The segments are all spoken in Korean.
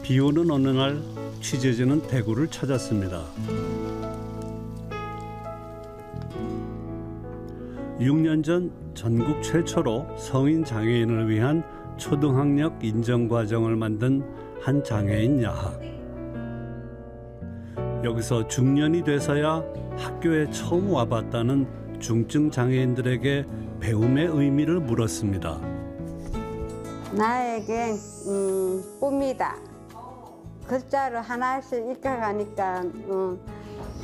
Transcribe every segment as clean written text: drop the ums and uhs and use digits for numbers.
비 오는 어느 날 취재진은 대구를 찾았습니다. 6년 전 전국 최초로 성인 장애인을 위한 초등학력 인정 과정을 만든 한 장애인 야학. 여기서 중년이 돼서야 학교에 처음 와봤다는 중증 장애인들에게 배움의 의미를 물었습니다. 나에겐 꿈이다. 글자를 하나씩 읽어가니까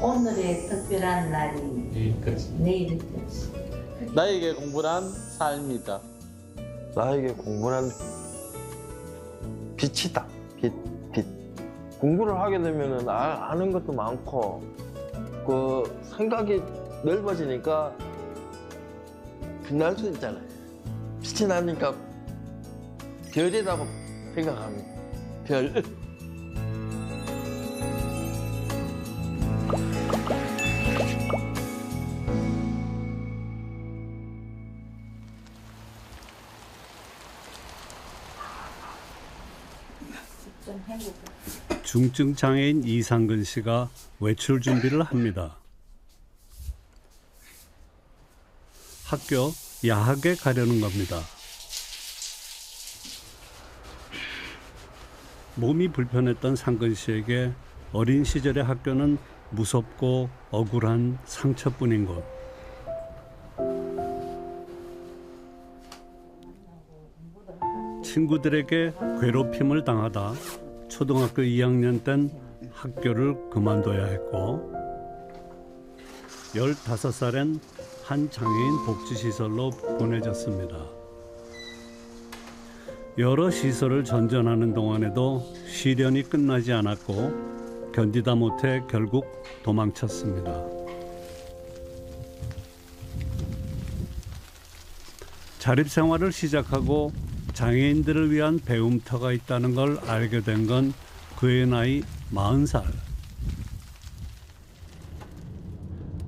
오늘의 특별한 날이 내일이 되지. 나에게 공부란 삶이다. 나에게 공부란 빛이다. 빛. 공부를 하게 되면은 아는 것도 많고 그 생각이 넓어지니까 빛날 수 있잖아요. 빛이 나니까 별이라고 생각합니다. 별. 중증 장애인 이상근 씨가 외출 준비를 합니다. 학교 야학에 가려는 겁니다. 몸이 불편했던 상근 씨에게 어린 시절의 학교는 무섭고 억울한 상처뿐인 것. 친구들에게 괴롭힘을 당하다 초등학교 2학년 땐 학교를 그만둬야 했고 15살엔 한 장애인 복지시설로 보내졌습니다. 여러 시설을 전전하는 동안에도 시련이 끝나지 않았고 견디다 못해 결국 도망쳤습니다. 자립생활을 시작하고 장애인들을 위한 배움터가 있다는 걸 알게 된 건 그의 나이 40살.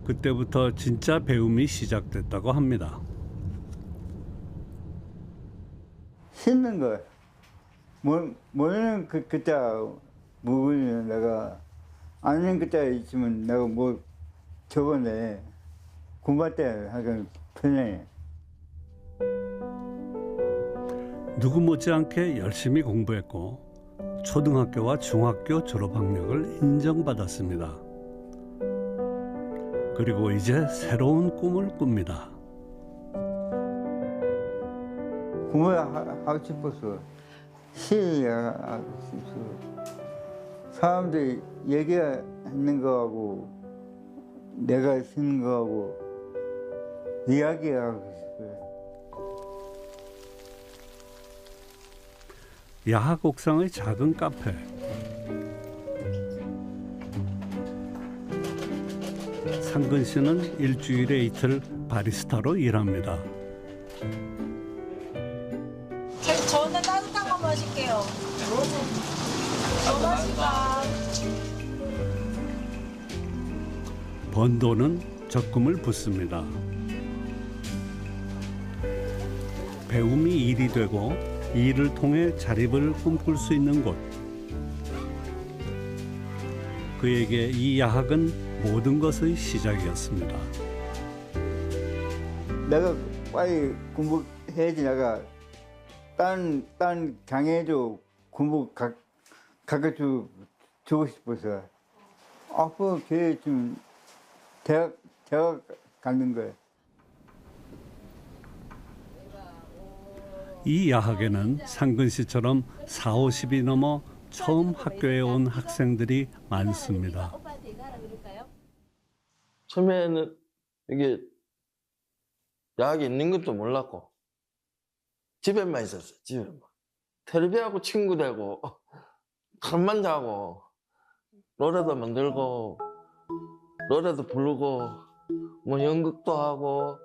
그때부터 진짜 배움이 시작됐다고 합니다. 씻는 거. 모르는 글자 묵으면 내가 아는 글자 있으면 내가 뭐 저번에 공부할 때 하긴 편해. 누구 못지않게 열심히 공부했고 초등학교와 중학교 졸업학력을 인정받았습니다. 그리고 이제 새로운 꿈을 꿉니다. 공부하고 싶었어. 시하고 싶어. 사람들이 얘기하는 거하고 내가 쓰는 거하고 이야기하고 싶어요. 야학 옥상의 작은 카페. 상근 씨는 일주일에 이틀 바리스타로 일합니다. 저는 따뜻한 거 마실게요. 고맙습니다. 번 돈은 적금을 붓습니다. 배움이 일이 되고 이 일을 통해 자립을 꿈꿀 수 있는 곳. 그에게 이 야학은 모든 것의 시작이었습니다. 내가 빨리 공부해야지. 내가 딴 장애도 공부 가르쳐 주고 싶어서 앞으로 걔 좀 대학 가는 거야. 이 야학에는 상근 씨처럼 40, 50이 넘어 처음 학교에 온 학생들이 많습니다. 처음에는 이게 야학이 있는 것도 몰랐고 집에만 있었어요. 집에만. 텔레비하고 친구 되고 잠만 자고 노래도 만들고 노래도 부르고 뭐 연극도 하고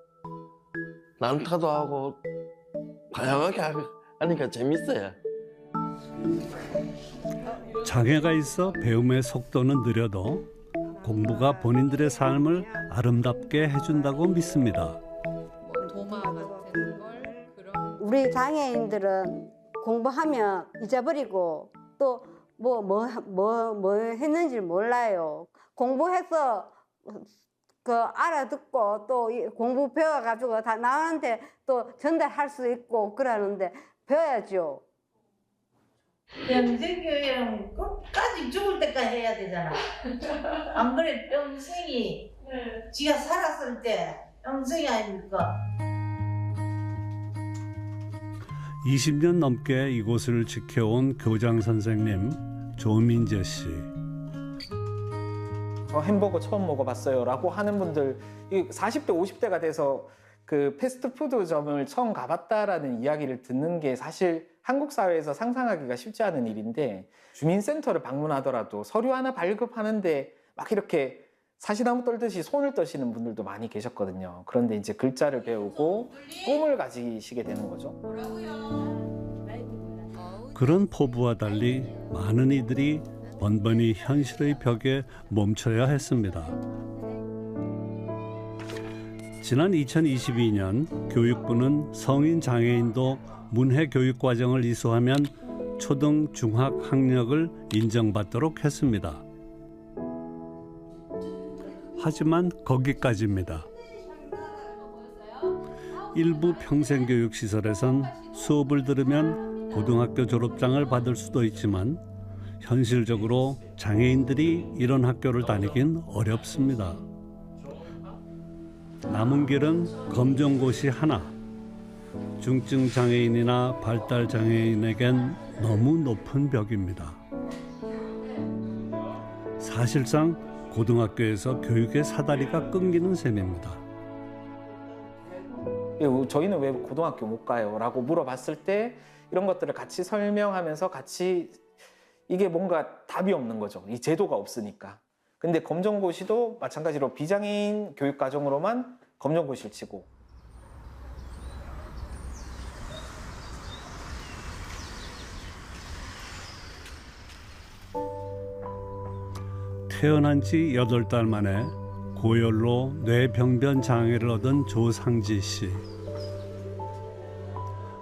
난타도 하고 다양하게 하니까 재밌어요. 장애가 있어 배움의 속도는 느려도 공부가 본인들의 삶을 아름답게 해준다고 믿습니다. 도마 같은 걸 그런 우리 장애인들은 공부하면 잊어버리고 또 뭐 했는지 몰라요. 공부해서 그 알아듣고 또 공부 배워가지고 다 나한테 또 전달할 수 있고 그러는데 배워야죠. 평생교육 끝까지 죽을 때까지 해야 되잖아. 안 그래 평생이 지가 살았을 때 평생이 아닙니까? 20년 넘게 이곳을 지켜온 교장 선생님 조민재 씨. 햄버거 처음 먹어봤어요라고 하는 분들, 40대, 50대가 돼서 그 패스트푸드점을 처음 가봤다라는 이야기를 듣는 게 사실 한국 사회에서 상상하기가 쉽지 않은 일인데, 주민센터를 방문하더라도 서류 하나 발급하는데 막 이렇게 사시나무 떨듯이 손을 떠시는 분들도 많이 계셨거든요. 그런데 이제 글자를 배우고 꿈을 가지시게 되는 거죠. 그런 포부와 달리 많은 이들이 번번이 현실의 벽에 멈춰야 했습니다. 지난 2022년 교육부는 성인 장애인도 문해 교육 과정을 이수하면 초등, 중학 학력을 인정받도록 했습니다. 하지만 거기까지입니다. 일부 평생교육시설에선 수업을 들으면 고등학교 졸업장을 받을 수도 있지만 현실적으로 장애인들이 이런 학교를 다니긴 어렵습니다. 남은 길은 검정고시 하나. 중증 장애인이나 발달 장애인에겐 너무 높은 벽입니다. 사실상 고등학교에서 교육의 사다리가 끊기는 셈입니다. 저희는 왜 고등학교 못 가요? 라고 물어봤을 때 이런 것들을 같이 설명하면서 같이 이게 뭔가 답이 없는 거죠. 이 제도가 없으니까. 근데 검정고시도 마찬가지로 비장애인 교육과정으로만 검정고시를 치고, 태어난 지 8달 만에 고열로 뇌병변 장애를 얻은 조상지 씨.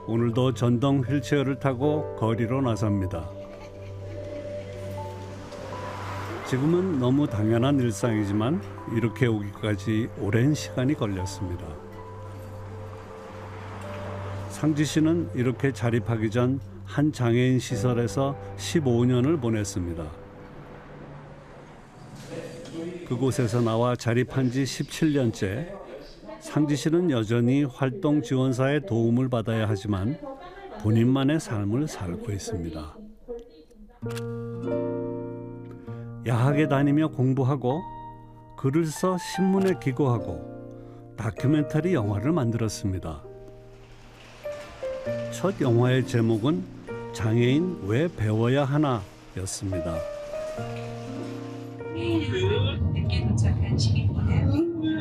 오늘도 전동 휠체어를 타고 거리로 나섭니다. 지금은 너무 당연한 일상이지만 이렇게 오기까지 오랜 시간이 걸렸습니다. 상지 씨는 이렇게 자립하기 전 한 장애인 시설에서 15년을 보냈습니다. 그곳에서 나와 자립한 지 17년째, 상지 씨는 여전히 활동 지원사의 도움을 받아야 하지만 본인만의 삶을 살고 있습니다. 야학에 다니며 공부하고 글을 써 신문에 기고하고 다큐멘터리 영화를 만들었습니다. 첫 영화의 제목은 장애인 왜 배워야 하나였습니다. 늦게 도착한 시민분들,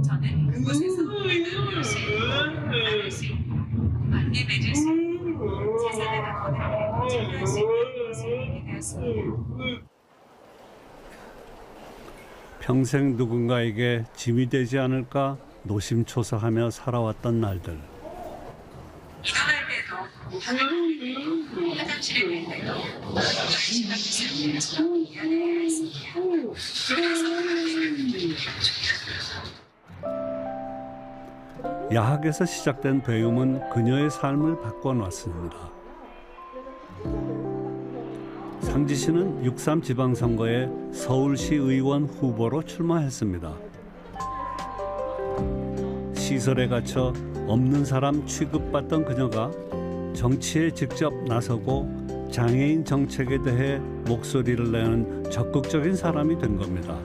저는 그곳에서 배울 수 있고 만날 수 있고 관계 맺을 수 있고 세상의 낙원을 참여할 수 있는 것을 알게 되었습니다. 평생 누군가에게 짐이 되지 않을까 노심초사하며 살아왔던 날들. 이동할 때도 화장실에 갈 때도 마지막 미안해야 했습니다. 야학에서 시작된 배움은 그녀의 삶을 바꿔놨습니다. 상지 씨는 6.3 지방선거에 서울시 의원 후보로 출마했습니다. 시설에 갇혀 없는 사람 취급받던 그녀가 정치에 직접 나서고 장애인 정책에 대해 목소리를 내는 적극적인 사람이 된 겁니다.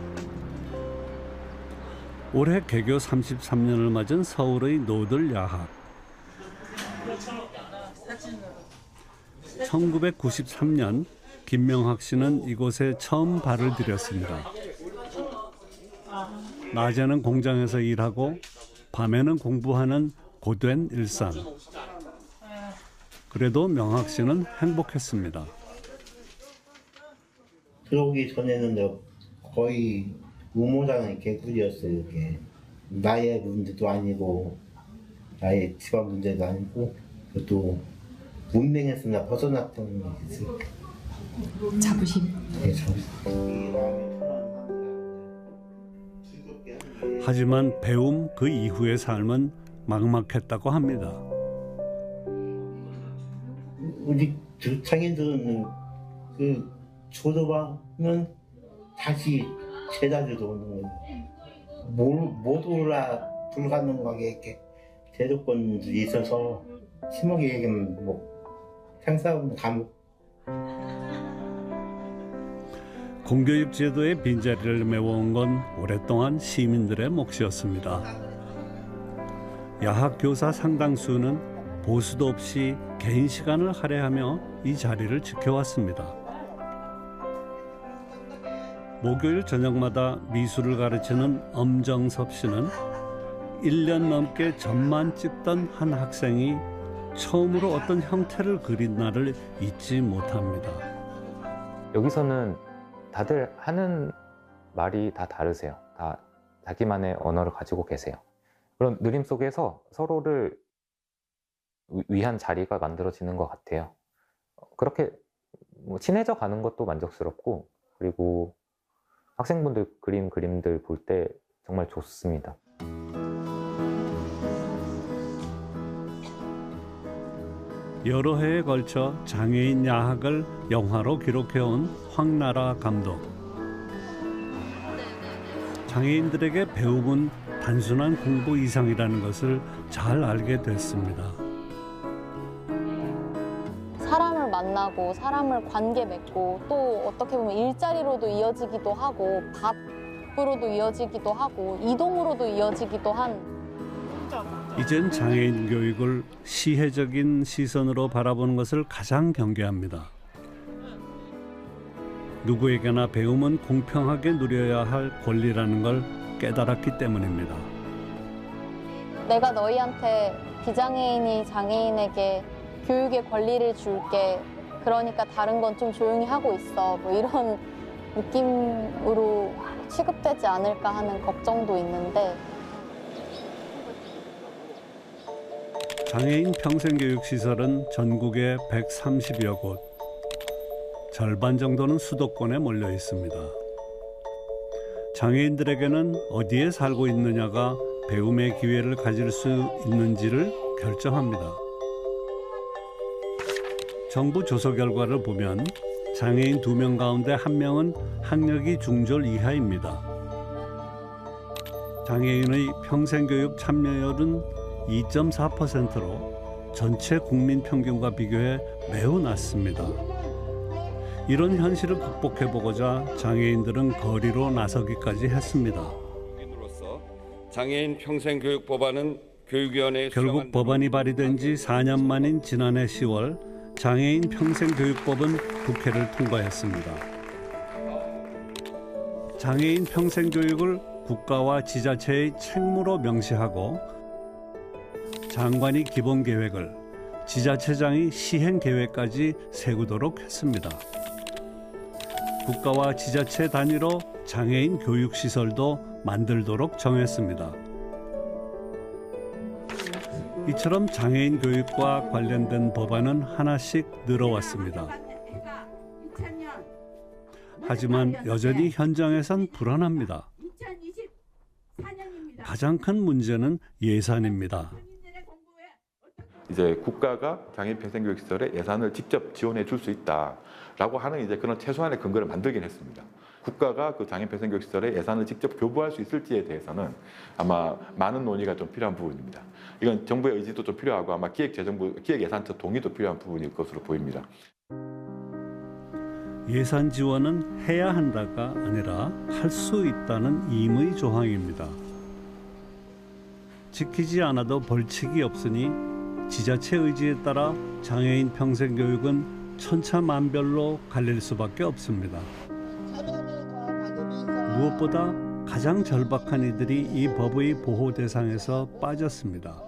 올해 개교 33년을 맞은 서울의 노들 야학. 1993년 김명학 씨는 이곳에 처음 발을 들였습니다. 낮에는 공장에서 일하고 밤에는 공부하는 고된 일상. 그래도 명학 씨는 행복했습니다. 들어오기 전에는 거의 우모장의 개구리였어요. 이게 나의 문제도 아니고 나의 집안 문제도 아니고 또 문맹에서 나 벗어났던 게 있어요. 자부심. 네, 참. 하지만 배움 그 이후의 삶은 막막했다고 합니다. 우리 장애인들은 그 졸업하면 다시 제자리로 오는 거예요. 못 올라 불가능하게 이렇게 제도권들이 있어서 심하게 얘기하면 뭐 형사하고 감옥. 공교육 제도의 빈자리를 메워온 건 오랫동안 시민들의 몫이었습니다. 야학 교사 상당수는 보수도 없이 개인 시간을 할애하며 이 자리를 지켜왔습니다. 목요일 저녁마다 미술을 가르치는 엄정섭 씨는 1년 넘게 점만 찍던 한 학생이 처음으로 어떤 형태를 그린 날을 잊지 못합니다. 여기서는 다들 하는 말이 다 다르세요. 다 자기만의 언어를 가지고 계세요. 그런 느림 속에서 서로를 위한 자리가 만들어지는 것 같아요. 그렇게 뭐 친해져 가는 것도 만족스럽고, 그리고 학생분들 그림들 볼 때 정말 좋습니다. 여러 해에 걸쳐 장애인 야학을 영화로 기록해온 황나라 감독. 장애인들에게 배움은 단순한 공부 이상이라는 것을 잘 알게 됐습니다. 사람을 만나고 사람을 관계 맺고 또 어떻게 보면 일자리로도 이어지기도 하고 밥으로도 이어지기도 하고 이동으로도 이어지기도 한 이젠 장애인 교육을 시혜적인 시선으로 바라보는 것을 가장 경계합니다. 누구에게나 배움은 공평하게 누려야 할 권리라는 걸 깨달았기 때문입니다. 내가 너희한테 비장애인이 장애인에게 교육의 권리를 줄게. 그러니까 다른 건 좀 조용히 하고 있어. 뭐 이런 느낌으로 취급되지 않을까 하는 걱정도 있는데 장애인 평생교육시설은 전국에 130여 곳, 절반 정도는 수도권에 몰려 있습니다. 장애인들에게는 어디에 살고 있느냐가 배움의 기회를 가질 수 있는지를 결정합니다. 정부 조사 결과를 보면 장애인 2명 가운데 1명은 학력이 중졸 이하입니다. 장애인의 평생교육 참여율은 2.4%로 전체 국민 평균과 비교해 매우 낮습니다. 이런 현실을 극복해보고자 장애인들은 거리로 나서기까지 했습니다. 장애인 평생교육 법안은 교육위원회에 결국 법안이 발의된 지 4년 만인 지난해 10월 장애인 평생교육법은 국회를 통과했습니다. 장애인 평생교육을 국가와 지자체의 책무로 명시하고 장관이 기본 계획을, 지자체장이 시행 계획까지 세우도록 했습니다. 국가와 지자체 단위로 장애인 교육시설도 만들도록 정했습니다. 이처럼 장애인 교육과 관련된 법안은 하나씩 늘어왔습니다. 하지만 여전히 현장에선 불안합니다. 가장 큰 문제는 예산입니다. 이제 국가가 장애인 평생교육시설에 예산을 직접 지원해 줄 수 있다라고 하는 이제 그런 최소한의 근거를 만들긴 했습니다. 국가가 그 장애인 평생교육시설에 예산을 직접 교부할 수 있을지에 대해서는 아마 많은 논의가 좀 필요한 부분입니다. 이건 정부의 의지도 좀 필요하고 아마 기획예산처 동의도 필요한 부분일 것으로 보입니다. 예산 지원은 해야 한다가 아니라 할 수 있다는 임의 조항입니다. 지키지 않아도 벌칙이 없으니 지자체 의지에 따라 장애인 평생교육은 천차만별로 갈릴 수밖에 없습니다. 무엇보다 가장 절박한 이들이 이 법의 보호 대상에서 빠졌습니다.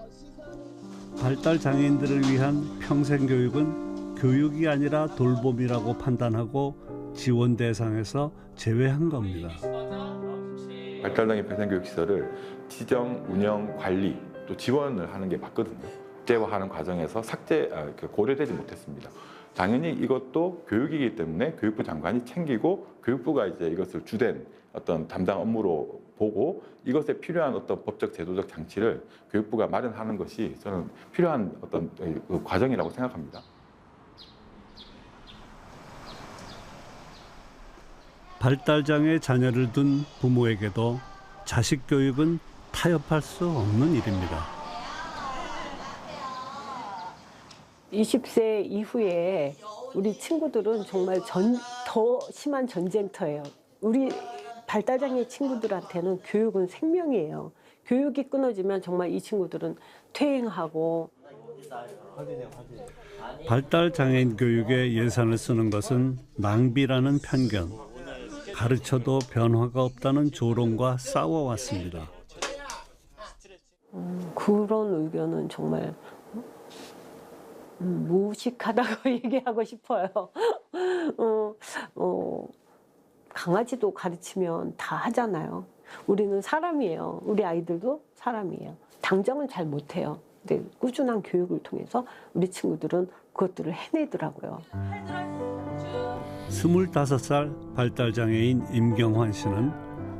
발달 장애인들을 위한 평생교육은 교육이 아니라 돌봄이라고 판단하고 지원 대상에서 제외한 겁니다. 발달장애인 평생교육시설을 지정, 운영, 관리 또 지원을 하는 게 맞거든요. 국제화하는 과정에서 고려되지 못했습니다. 당연히 이것도 교육이기 때문에 교육부 장관이 챙기고 교육부가 이제 이것을 주된 어떤 담당 업무로 보고 이것에 필요한 어떤 법적 제도적 장치를 교육부가 마련하는 것이 저는 필요한 어떤 그 과정이라고 생각합니다. 발달장애 자녀를 둔 부모에게도 자식 교육은 타협할 수 없는 일입니다. 20세 이후에 우리 친구들은 정말 더 심한 전쟁터예요. 우리 발달장애 친구들한테는 교육은 생명이에요. 교육이 끊어지면 정말 이 친구들은 퇴행하고. 발달장애인 교육에 예산을 쓰는 것은 낭비라는 편견, 가르쳐도 변화가 없다는 조롱과 싸워왔습니다. 그런 의견은 정말 무식하다고 얘기하고 싶어요. 강아지도 가르치면 다 하잖아요. 우리는 사람이에요. 우리 아이들도 사람이에요. 당장은 잘 못해요. 근데 꾸준한 교육을 통해서 우리 친구들은 그것들을 해내더라고요. 25살 발달장애인 임경환 씨는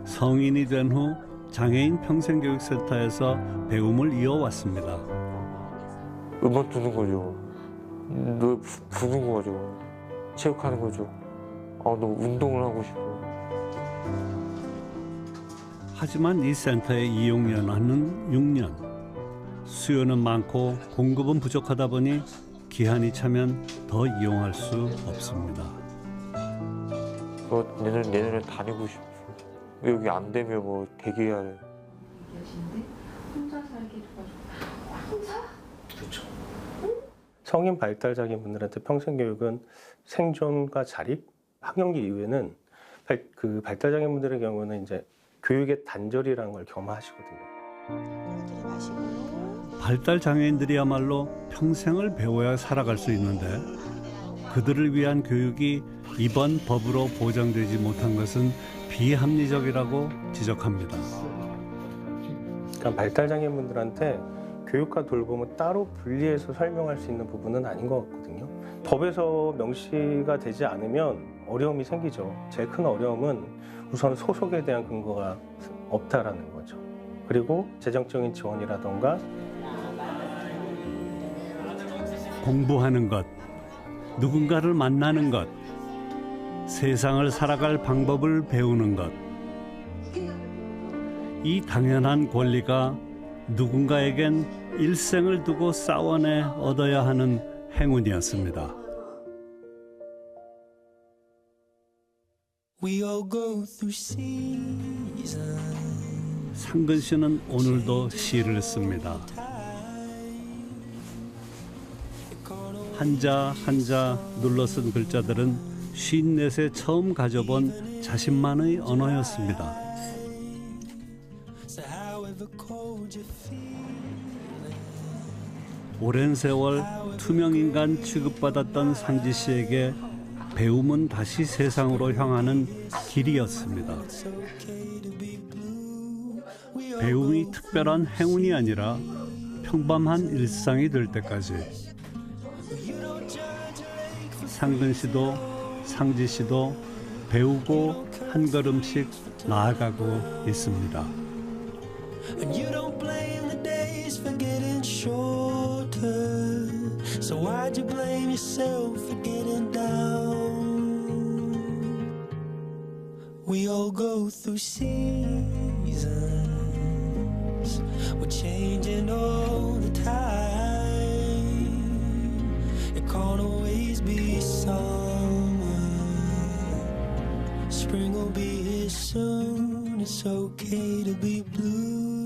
성인이 된 후 장애인 평생교육센터에서 배움을 이어왔습니다. 음악 두는 거죠. 노래 부는 거죠. 체육하는 거죠. 너무 운동을 하고 싶어요. 하지만 이 센터의 이용 연한은 6년. 수요는 많고 공급은 부족하다 보니 기한이 차면 더 이용할 수 없습니다. 내년에 다니고 싶어. 여기 안 되면 뭐 대기해야 돼. 혼자 살기 도와줘. 혼자? 그렇죠. 성인 발달장애 분들한테 평생교육은 생존과 자립, 학령기 이후에는 그 발달장애 분들의 경우는 이제 교육의 단절이라는 걸 겸하시거든요. 발달장애인들이야말로 평생을 배워야 살아갈 수 있는데 그들을 위한 교육이 이번 법으로 보장되지 못한 것은 비합리적이라고 지적합니다. 그러니까 발달장애 분들한테 교육과 돌봄을 따로 분리해서 설명할 수 있는 부분은 아닌 것 같거든요. 법에서 명시가 되지 않으면 어려움이 생기죠. 제일 큰 어려움은 우선 소속에 대한 근거가 없다라는 거죠. 그리고 재정적인 지원이라던가 공부하는 것, 누군가를 만나는 것, 세상을 살아갈 방법을 배우는 것. 이 당연한 권리가 누군가에겐 일생을 두고 싸워내 얻어야 하는 행운이었습니다. 상근 씨는 오늘도 시를 씁니다. 한자 한자 눌러 쓴 글자들은 54세 처음 가져본 자신만의 언어였습니다. 오랜 세월 투명인간 취급받았던 상지 씨에게 배움은 다시 세상으로 향하는 길이었습니다. 배움이 특별한 행운이 아니라 평범한 일상이 될 때까지 상근 씨도 상지 씨도 배우고 한 걸음씩 나아가고 있습니다. And you don't blame the days for getting shorter. So why'd you blame yourself for getting down? We all go through seasons. We're changing all the time. It can't always be summer. Spring will be here soon. It's okay to be blue.